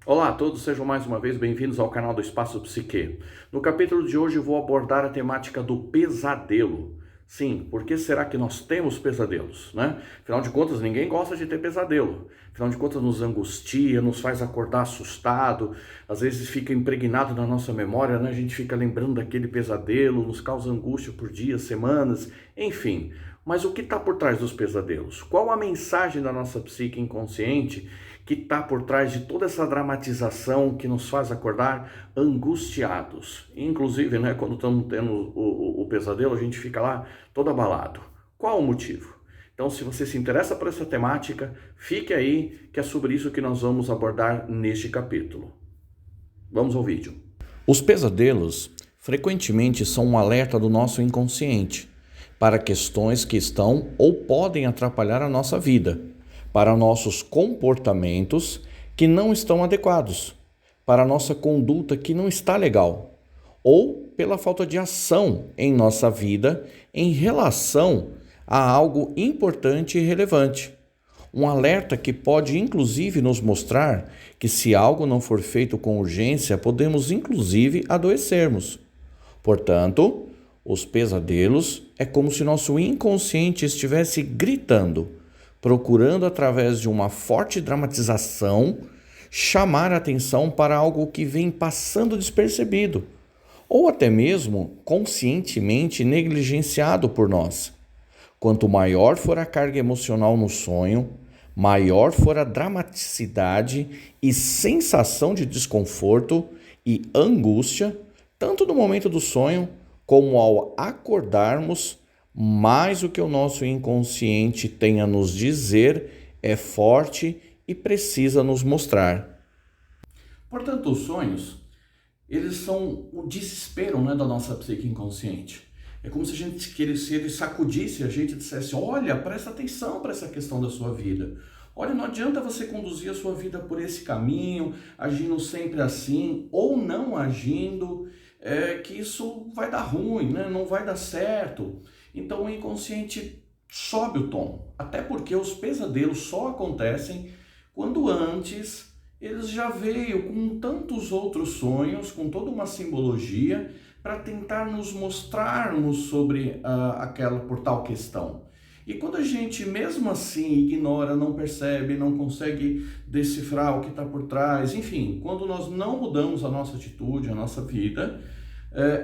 Olá a todos, sejam mais uma vez bem-vindos ao canal do Espaço Psique. No capítulo de hoje eu vou abordar a temática do pesadelo. Sim, por que será que nós temos pesadelos, né? Afinal de contas, ninguém gosta de ter pesadelo. Afinal de contas, nos angustia, nos faz acordar assustado, às vezes fica impregnado na nossa memória, né? A gente fica lembrando daquele pesadelo, nos causa angústia por dias, semanas, enfim. Mas o que está por trás dos pesadelos? Qual a mensagem da nossa psique inconsciente que está por trás de toda essa dramatização que nos faz acordar angustiados? Inclusive, né, quando estamos tendo o pesadelo, a gente fica lá todo abalado. Qual o motivo? Então, se você se interessa por essa temática, fique aí, que é sobre isso que nós vamos abordar neste capítulo. Vamos ao vídeo. Os pesadelos frequentemente são um alerta do nosso inconsciente para questões que estão ou podem atrapalhar a nossa vida, para nossos comportamentos que não estão adequados, para nossa conduta que não está legal, ou pela falta de ação em nossa vida em relação a algo importante e relevante. Um alerta que pode inclusive nos mostrar que se algo não for feito com urgência, podemos inclusive adoecermos. Portanto, os pesadelos é como se nosso inconsciente estivesse gritando, procurando através de uma forte dramatização chamar a atenção para algo que vem passando despercebido, ou até mesmo conscientemente negligenciado por nós. Quanto maior for a carga emocional no sonho, maior for a dramaticidade e sensação de desconforto e angústia, tanto no momento do sonho como ao acordarmos, mais o que o nosso inconsciente tem a nos dizer é forte e precisa nos mostrar. Portanto, os sonhos, eles são o desespero, né, da nossa psique inconsciente. É como se a gente quisesse, ele sacudisse a gente e dissesse: olha, presta atenção para essa questão da sua vida. Olha, não adianta você conduzir a sua vida por esse caminho, agindo sempre assim, ou não agindo, que isso vai dar ruim, né? Não vai dar certo. Então o inconsciente sobe o tom, até porque os pesadelos só acontecem quando antes eles já veio com tantos outros sonhos, com toda uma simbologia, para tentar nos mostrarmos sobre aquela por tal questão. E quando a gente mesmo assim ignora, não percebe, não consegue decifrar o que está por trás, enfim, quando nós não mudamos a nossa atitude, a nossa vida,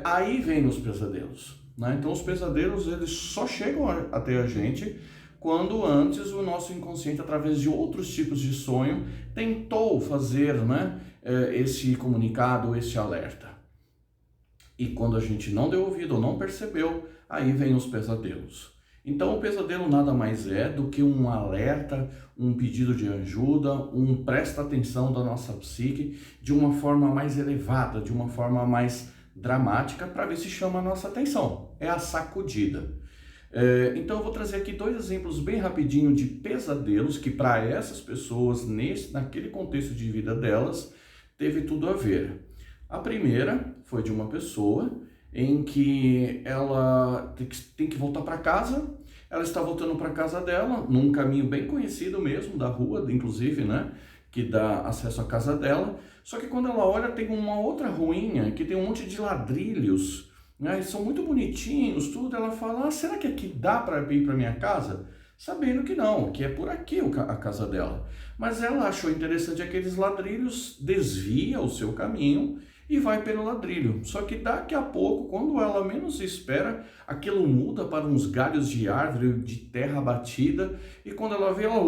aí vem os pesadelos, né? Então os pesadelos eles só chegam até a gente quando antes o nosso inconsciente, através de outros tipos de sonho, tentou fazer, né, esse comunicado, esse alerta. E quando a gente não deu ouvido ou não percebeu, aí vem os pesadelos. Então o pesadelo nada mais é do que um alerta, um pedido de ajuda, um presta atenção da nossa psique de uma forma mais elevada, de uma forma mais dramática, para ver se chama a nossa atenção. É a sacudida. Então eu vou trazer aqui dois exemplos bem rapidinho de pesadelos que para essas pessoas, naquele contexto de vida delas, teve tudo a ver. A primeira foi de uma pessoa em que ela tem que voltar para casa. Ela está voltando para casa dela, num caminho bem conhecido mesmo, da rua, inclusive, né, que dá acesso à casa dela. Só que quando ela olha, tem uma outra ruinha que tem um monte de ladrilhos, né, e são muito bonitinhos, tudo. Ela fala: será que aqui dá para ir para minha casa? Sabendo que não, que é por aqui a casa dela. Mas ela achou interessante aqueles ladrilhos, desvia o seu caminho e vai pelo ladrilho. Só que daqui a pouco, quando ela menos espera, aquilo muda para uns galhos de árvore, de terra batida, e quando ela vê, ela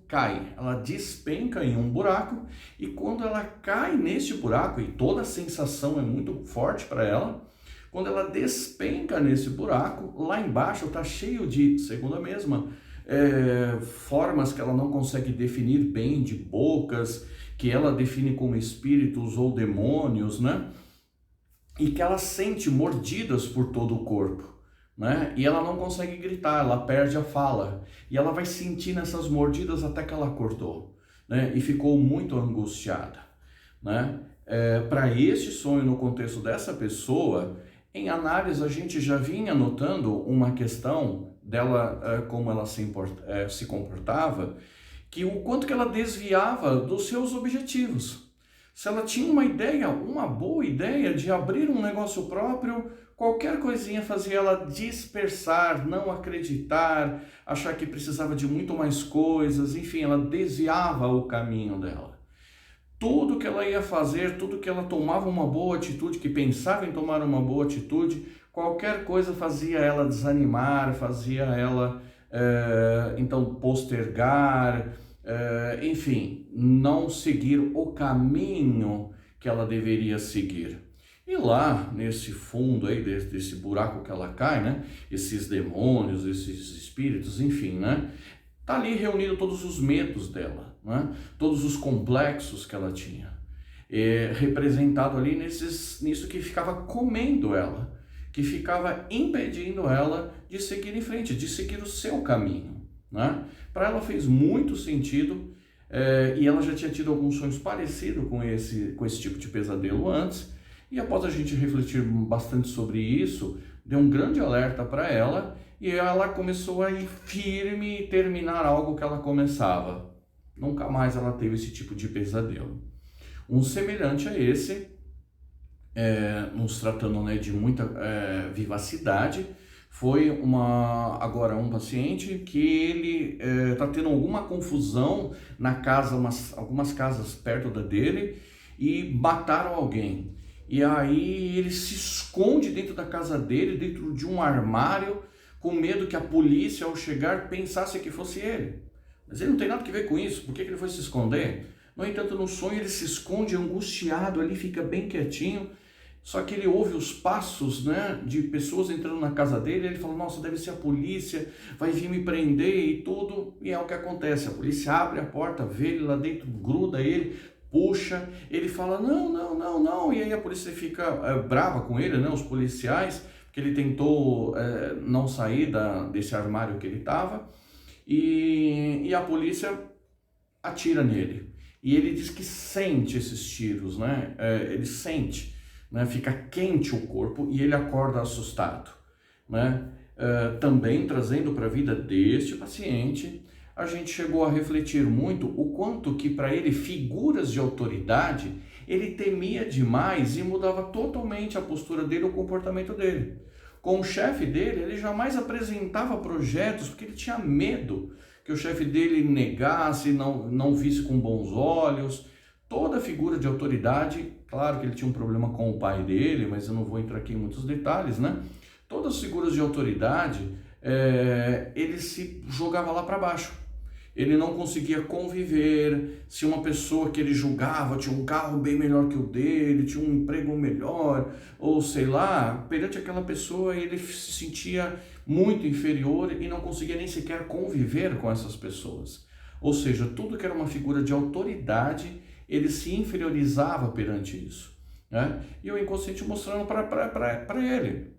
cai. Ela despenca em um buraco, e quando ela cai nesse buraco, e toda a sensação é muito forte para ela, quando ela despenca nesse buraco, lá embaixo está cheio de, segundo a mesma, formas que ela não consegue definir bem, de bocas, que ela define como espíritos ou demônios, né? E que ela sente mordidas por todo o corpo, né? E ela não consegue gritar, ela perde a fala. E ela vai sentindo essas mordidas até que ela acordou, né? E ficou muito angustiada, né? Para este sonho, no contexto dessa pessoa, em análise a gente já vinha notando uma questão dela, como ela se comportava, que o quanto que ela desviava dos seus objetivos. Se ela tinha uma ideia, uma boa ideia de abrir um negócio próprio, qualquer coisinha fazia ela dispersar, não acreditar, achar que precisava de muito mais coisas, enfim, ela desviava o caminho dela. Tudo que ela ia fazer, tudo que ela tomava uma boa atitude, que pensava em tomar uma boa atitude, qualquer coisa fazia ela desanimar, fazia ela, então, postergar, enfim, não seguir o caminho que ela deveria seguir. E lá, nesse fundo aí, desse buraco que ela cai, né? Esses demônios, esses espíritos, enfim, né? Tá ali reunido todos os medos dela, né? Todos os complexos que ela tinha, representado ali nisso que ficava comendo ela, que ficava impedindo ela de seguir em frente, de seguir o seu caminho, né? Para ela fez muito sentido, e ela já tinha tido alguns sonhos parecidos com esse tipo de pesadelo antes, e após a gente refletir bastante sobre isso, deu um grande alerta para ela, e ela começou a ir firme e terminar algo que ela começava. Nunca mais ela teve esse tipo de pesadelo. Um semelhante a esse, nos tratando, né, de muita vivacidade, foi agora um paciente que ele está tendo alguma confusão na casa, algumas casas perto da dele, e mataram alguém. E aí ele se esconde dentro da casa dele, dentro de um armário, com medo que a polícia, ao chegar, pensasse que fosse ele. Mas ele não tem nada a ver com isso. Por que ele foi se esconder? No entanto, no sonho ele se esconde angustiado ali, fica bem quietinho. Só que ele ouve os passos, né, de pessoas entrando na casa dele. Ele fala, nossa, deve ser a polícia, vai vir me prender e tudo. E é o que acontece. A polícia abre a porta, vê ele lá dentro, gruda ele, puxa. Ele fala, não. E aí a polícia fica brava com ele, né, os policiais, porque ele tentou não sair desse armário que ele estava, e a polícia atira nele. E ele diz que sente esses tiros, né? Ele sente, né? Fica quente o corpo e ele acorda assustado, né? Também trazendo para a vida deste paciente, a gente chegou a refletir muito o quanto que para ele figuras de autoridade ele temia demais e mudava totalmente a postura dele, o comportamento dele. Com o chefe dele, ele jamais apresentava projetos porque ele tinha medo que o chefe dele negasse, não visse com bons olhos. Toda figura de autoridade, claro que ele tinha um problema com o pai dele, mas eu não vou entrar aqui em muitos detalhes, né? Todas as figuras de autoridade, ele se jogava lá para baixo. Ele não conseguia conviver. Se uma pessoa que ele julgava tinha um carro bem melhor que o dele, tinha um emprego melhor, ou sei lá, perante aquela pessoa ele se sentia muito inferior e não conseguia nem sequer conviver com essas pessoas. Ou seja, tudo que era uma figura de autoridade, ele se inferiorizava perante isso, né? E o inconsciente mostrando para ele,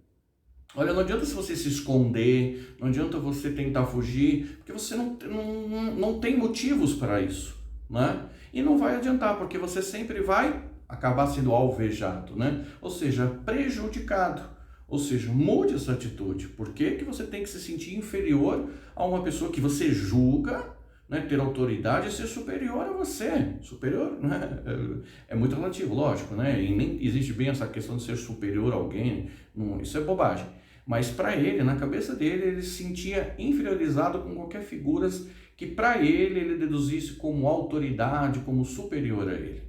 olha, não adianta você se esconder, não adianta você tentar fugir, porque você não tem motivos para isso, né? E não vai adiantar, porque você sempre vai acabar sendo alvejado, né? Ou seja, prejudicado. Ou seja, mude essa atitude. Por que você tem que se sentir inferior a uma pessoa que você julga, né, ter autoridade e ser superior a você? Superior, né? É muito relativo, lógico, né? E nem existe bem essa questão de ser superior a alguém, isso é bobagem. Mas para ele, na cabeça dele, ele se sentia inferiorizado com qualquer figura que para ele deduzisse como autoridade, como superior a ele.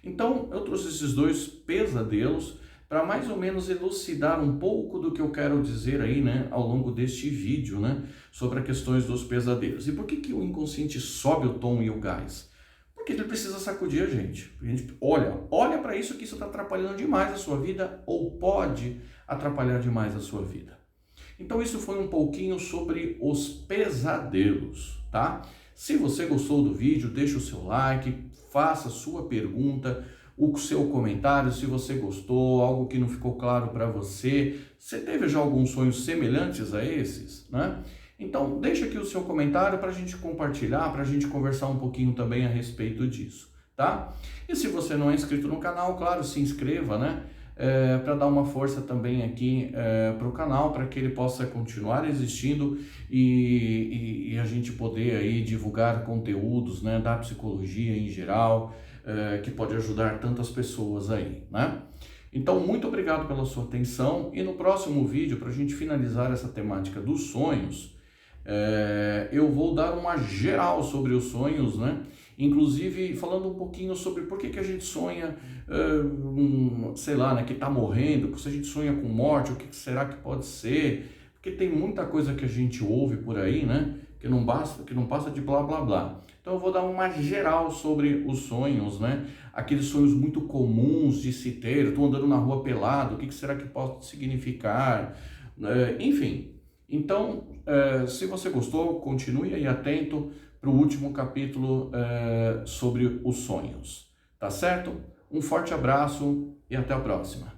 Então, eu trouxe esses dois pesadelos para mais ou menos elucidar um pouco do que eu quero dizer aí, né, ao longo deste vídeo, né, sobre as questões dos pesadelos. E por que o inconsciente sobe o tom e o gás? Porque ele precisa sacudir a gente. A gente olha para isso, que isso está atrapalhando demais a sua vida ou pode atrapalhar demais a sua vida. Então isso foi um pouquinho sobre os pesadelos, tá? Se você gostou do vídeo, deixa o seu like, faça a sua pergunta, o seu comentário, se você gostou, algo que não ficou claro para você. Você teve já alguns sonhos semelhantes a esses, né? Então, deixa aqui o seu comentário para a gente compartilhar, para a gente conversar um pouquinho também a respeito disso, tá? E se você não é inscrito no canal, claro, se inscreva, né? Para dar uma força também aqui para o canal, para que ele possa continuar existindo e a gente poder aí divulgar conteúdos, né, da psicologia em geral, que pode ajudar tantas pessoas aí, né? Então, muito obrigado pela sua atenção, e no próximo vídeo, para a gente finalizar essa temática dos sonhos, eu vou dar uma geral sobre os sonhos, né? Inclusive falando um pouquinho sobre por que a gente sonha, sei lá, né, que está morrendo, se a gente sonha com morte, o que será que pode ser, porque tem muita coisa que a gente ouve por aí, né, que não passa de blá blá blá. Então eu vou dar uma geral sobre os sonhos, né, aqueles sonhos muito comuns de se ter, estou andando na rua pelado, o que será que pode significar, enfim. Então, se você gostou, continue aí atento para o último capítulo sobre os sonhos, tá certo? Um forte abraço e até a próxima.